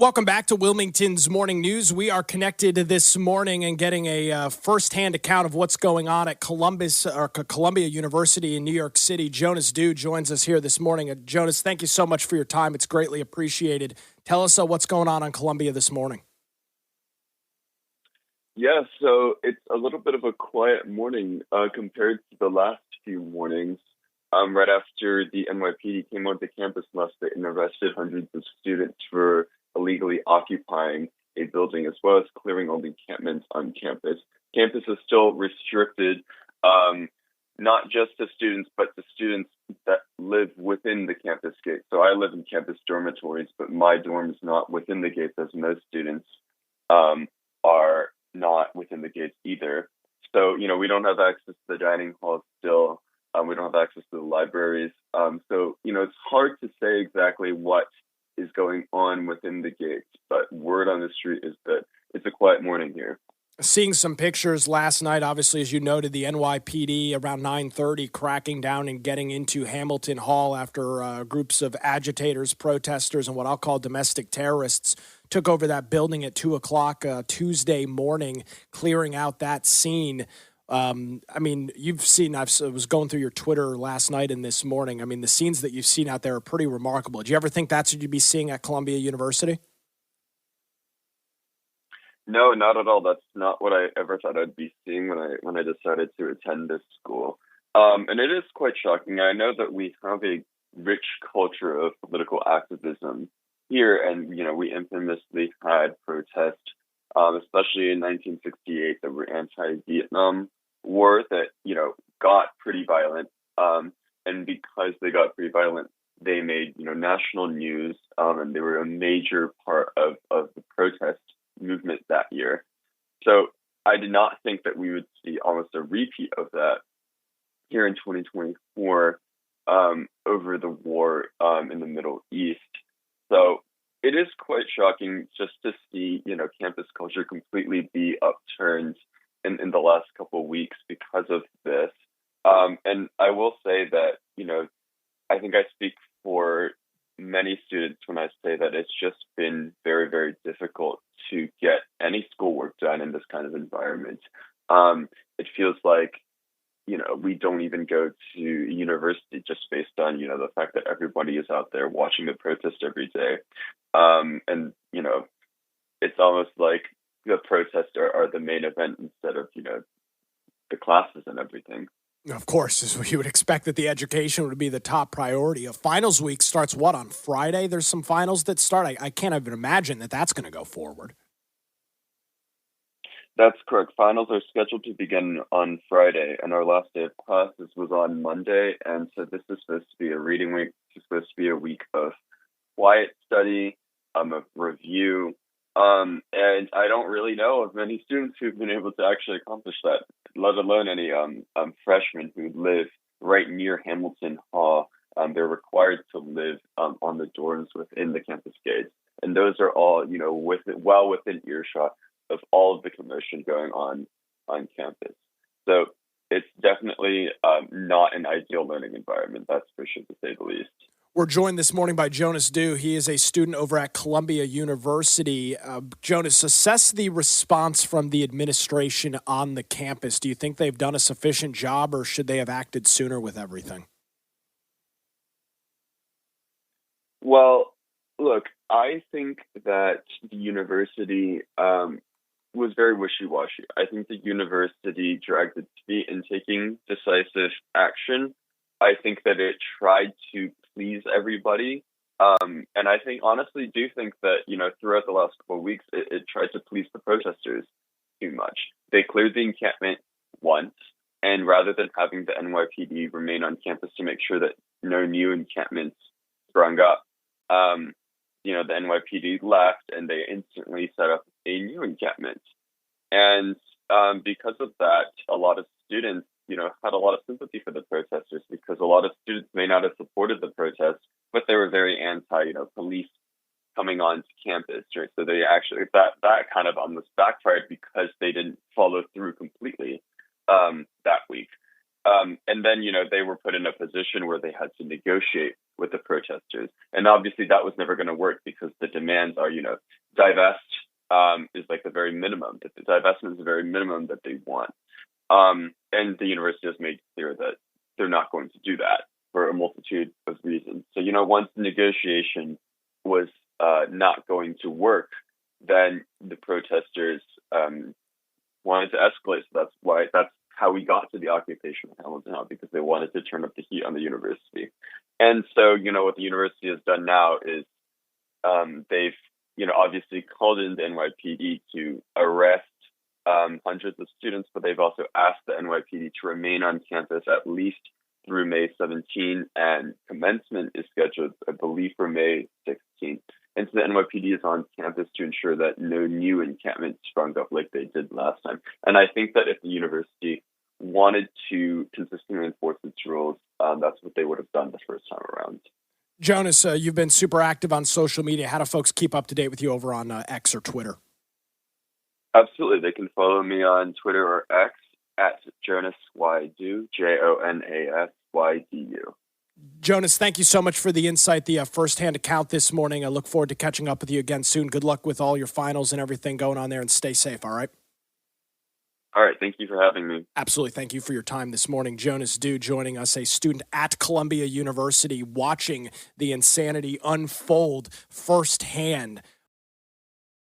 Welcome back to Wilmington's Morning News. We are connected this morning and getting a firsthand account of what's going on at Columbia University in New York City. Jonas Dew joins us here this morning. Jonas, thank you so much for your time. It's greatly appreciated. Tell us what's going on Columbia this morning. Yeah, so it's a little bit of a quiet morning compared to the last few mornings. Right after the NYPD came onto campus last night and arrested hundreds of students for illegally occupying a building, as well as clearing all the encampments on campus. Campus is still restricted, not just to students, but to students that live within the campus gate. So I live in campus dormitories, but my dorm is not within the gates, as most students are not within the gates either. So, we don't have access to the dining hall still. We don't have access to the libraries. So, it's hard to say exactly what is going on within the gates, but word on the street is that it's a quiet morning here. Seeing some pictures last night, obviously, as you noted, the NYPD around 9:30 cracking down and getting into Hamilton Hall after groups of agitators, protesters, and what I'll call domestic terrorists took over that building at 2 o'clock Tuesday morning, clearing out that scene. You've seen, I was going through your Twitter last night and this morning. The scenes that you've seen out there are pretty remarkable. Do you ever think that's what you'd be seeing at Columbia University? No, not at all. That's not what I ever thought I'd be seeing when I decided to attend this school. And it is quite shocking. I know that we have a rich culture of political activism here, and we infamously had protests, especially in 1968, that were anti-Vietnam War that got pretty violent. And because they got pretty violent, they made national news, and they were a major part of the protest movement that year. So I did not think that we would see almost a repeat of that here in 2024 over the war in the Middle East. So it is quite shocking just to see, campus culture completely be upturned in the last couple of weeks because of this. And I will say that, I think I speak for many students when I say that it's just been very, very difficult to get any schoolwork done in this kind of environment. It feels like, we don't even go to university just based on, the fact that everybody is out there watching the protest every day. And, it's almost like the protests are the main event instead of, the classes and everything. Of course, as you would expect that the education would be the top priority. A finals week starts on Friday? There's some finals that start. I can't even imagine that that's going to go forward. That's correct. Finals are scheduled to begin on Friday, and our last day of classes was on Monday. And so this is supposed to be a reading week. It's supposed to be a week of quiet study, of review. And I don't really know of many students who've been able to actually accomplish that, let alone any freshmen who live right near Hamilton Hall. They're required to live on the dorms within the campus gates. And those are all, well within earshot of all of the commotion going on campus. So it's definitely not an ideal learning environment, that's for sure, to say the least. We're joined this morning by Jonas Dew. He is a student over at Columbia University. Jonas, assess the response from the administration on the campus. Do you think they've done a sufficient job, or should they have acted sooner with everything? Well, look, I think that the university was very wishy-washy. I think the university dragged its feet in taking decisive action. I think that it tried to please everybody. And I honestly do think that, throughout the last couple of weeks, it tried to please the protesters too much. They cleared the encampment once, and rather than having the NYPD remain on campus to make sure that no new encampments sprung up, the NYPD left and they instantly set up a new encampment. And because of that, a lot of students, had a lot of sympathy for the protesters, because a lot of students may not have supported the protests, but they were very anti, police coming onto campus, right? So they actually, that kind of almost backfired because they didn't follow through completely that week. And then, they were put in a position where they had to negotiate with the protesters. And obviously that was never going to work because the demands are, divest is like the very minimum. The divestment is the very minimum that they want. And the university has made clear that they're not going to do that for a multitude of reasons. So, once the negotiation was not going to work, then the protesters wanted to escalate. So that's how we got to the occupation of Hamilton Hall, because they wanted to turn up the heat on the university. And so, what the university has done now is they've, obviously called in the NYPD to arrest hundreds of students, but they've also asked the NYPD to remain on campus at least through May 17, and commencement is scheduled, I believe, for May 16. And so the NYPD is on campus to ensure that no new encampments sprung up like they did last time. And I think that if the university wanted to consistently enforce its rules, that's what they would have done the first time around. Jonas, you've been super active on social media. How do folks keep up to date with you over on X or Twitter? Absolutely. They can follow me on Twitter or X at JonasYdu, JonasYdu. Jonas, thank you so much for the insight, the firsthand account this morning. I look forward to catching up with you again soon. Good luck with all your finals and everything going on there, and stay safe, all right? All right. Thank you for having me. Absolutely. Thank you for your time this morning. Jonas Du joining us, a student at Columbia University, watching the insanity unfold firsthand